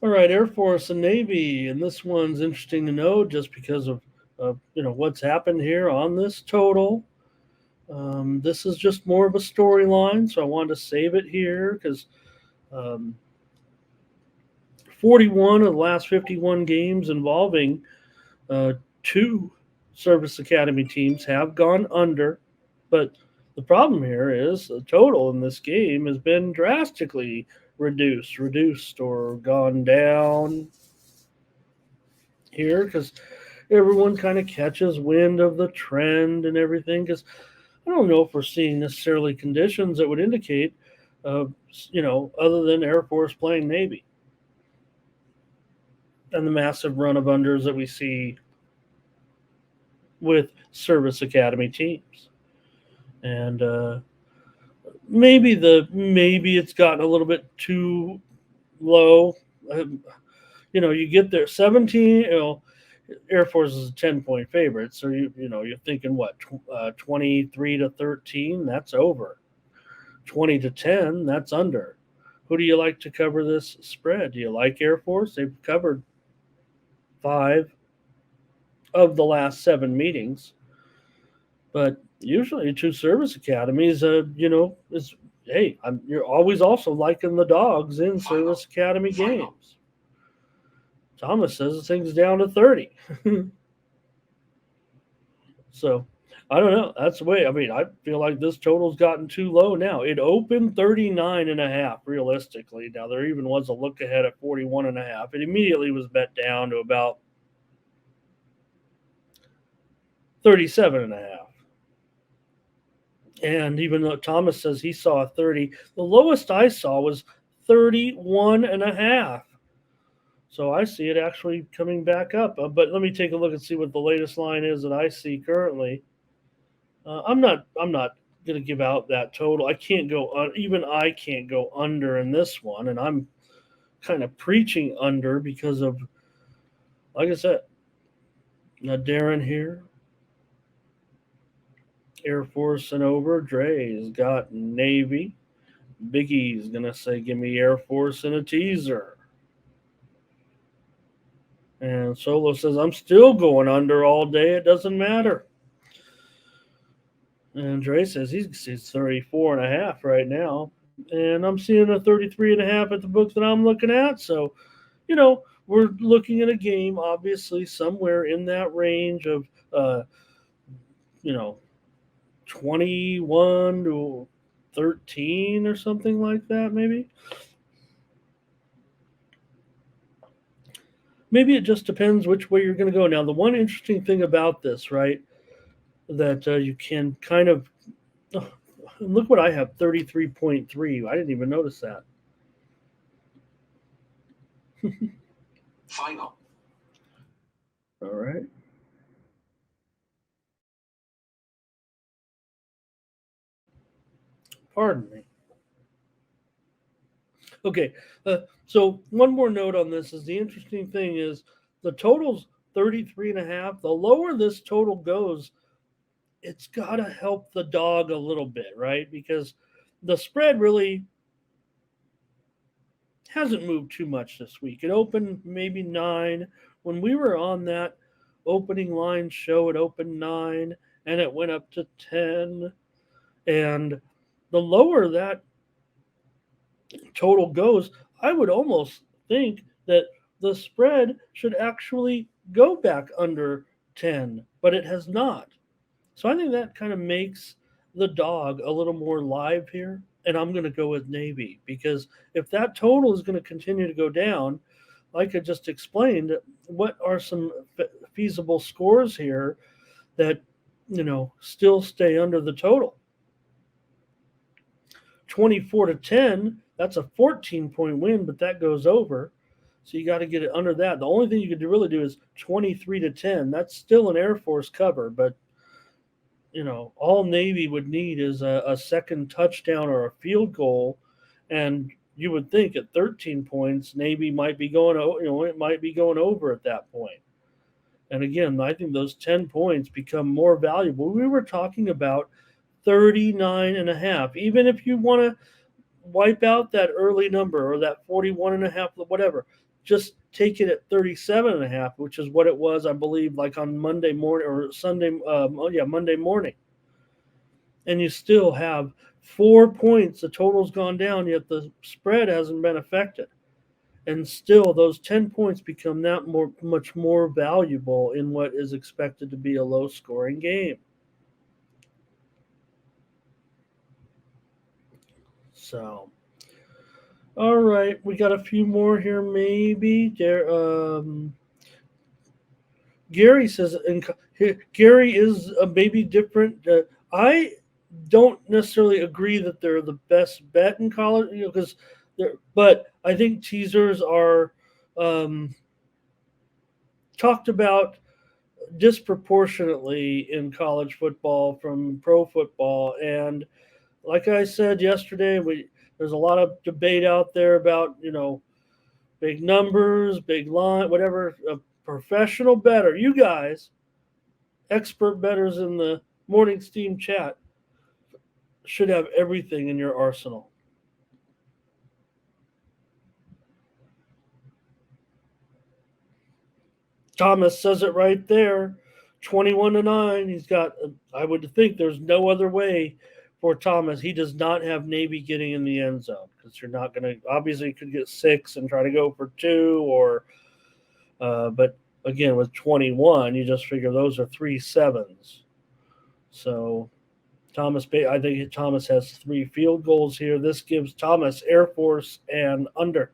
All right, Air Force and Navy, and this one's interesting to know just because of what's happened here on this total. This is just more of a storyline, so I wanted to save it here because um, 41 of the last 51 games involving uh, two Service Academy teams have gone under, but the problem here is the total in this game has been drastically reduced, or gone down here because everyone kind of catches wind of the trend and everything. Because I don't know if we're seeing necessarily conditions that would indicate, other than Air Force playing Navy and the massive run of unders that we see with Service Academy teams. And maybe it's gotten a little bit too low. Um, you get there 17. Air Force is a 10-point favorite, so you're thinking what 23-13. That's over. 20-10. That's under. Who do you like to cover this spread? Do you like Air Force? They've covered 5 of the last 7 meetings, but usually two service academies, is hey, you're always also liking the dogs in service academy games. Thomas says the thing's down to 30. So I don't know. That's the way. I mean, I feel like this total's gotten too low now. It opened 39.5 realistically. Now there even was a look ahead at 41.5. It immediately was bet down to about 37.5. And even though Thomas says he saw a 30, the lowest I saw was 31.5. So I see it actually coming back up. But let me take a look and see what the latest line is that I see currently. I'm not going to give out that total. I can't go even I can't go under in this one, and I'm kind of preaching under because of, like I said, Darren here, Air Force and over. Dre's got Navy. Biggie's gonna say, "Give me Air Force and a teaser." And Solo says, "I'm still going under all day. It doesn't matter." And Dre says he's 34.5 right now. And I'm seeing a 33.5 at the book that I'm looking at. So, we're looking at a game, obviously, somewhere in that range of, you know, 21 to 13 or something like that, maybe. Maybe it just depends which way you're going to go. Now, the one interesting thing about this, right, that you can kind of oh, look what I have 33.3. I didn't even notice that. Final. All right. Pardon me. Okay. So one more note on this is the interesting thing is the total's 33.5. The lower this total goes, it's got to help the dog a little bit, right? Because the spread really hasn't moved too much this week. It opened maybe 9. When we were on that opening line show, it opened 9 and it went up to 10. And the lower that total goes, I would almost think that the spread should actually go back under 10, but it has not. So I think that kind of makes the dog a little more live here. And I'm going to go with Navy because if that total is going to continue to go down, like I just explained, what are some feasible scores here that, still stay under the total? 24-10, that's a 14-point win, but that goes over. So you got to get it under that. The only thing you could really do is 23-10. That's still an Air Force cover, but all Navy would need is a second touchdown or a field goal, and you would think at 13 points, Navy might be going, it might be going over at that point. And again, I think those 10 points become more valuable. We were talking about 39.5. Even if you want to wipe out that early number or that 41.5, whatever, just take it at 37.5, which is what it was, I believe, like on Monday morning or Sunday. Monday morning, and you still have 4 points. The total's gone down, yet the spread hasn't been affected, and still those 10 points become that much more valuable in what is expected to be a low scoring game. So, all right, we got a few more here. Maybe there. Gary says, Gary is a maybe different. I don't necessarily agree that they're the best bet in college, because they're. But I think teasers are um, talked about disproportionately in college football from pro football, and like I said yesterday, there's a lot of debate out there about big numbers, big line, whatever. A professional better, you guys, expert bettors in the morning steam chat, should have everything in your arsenal. Thomas says it right there, 21-9. He's got. I would think there's no other way for Thomas. He does not have Navy getting in the end zone, because you're not going to. Obviously, you could get 6 and try to go for 2, or but again, with 21, you just figure those are 3 sevens. So I think Thomas has 3 field goals here. This gives Thomas Air Force and under.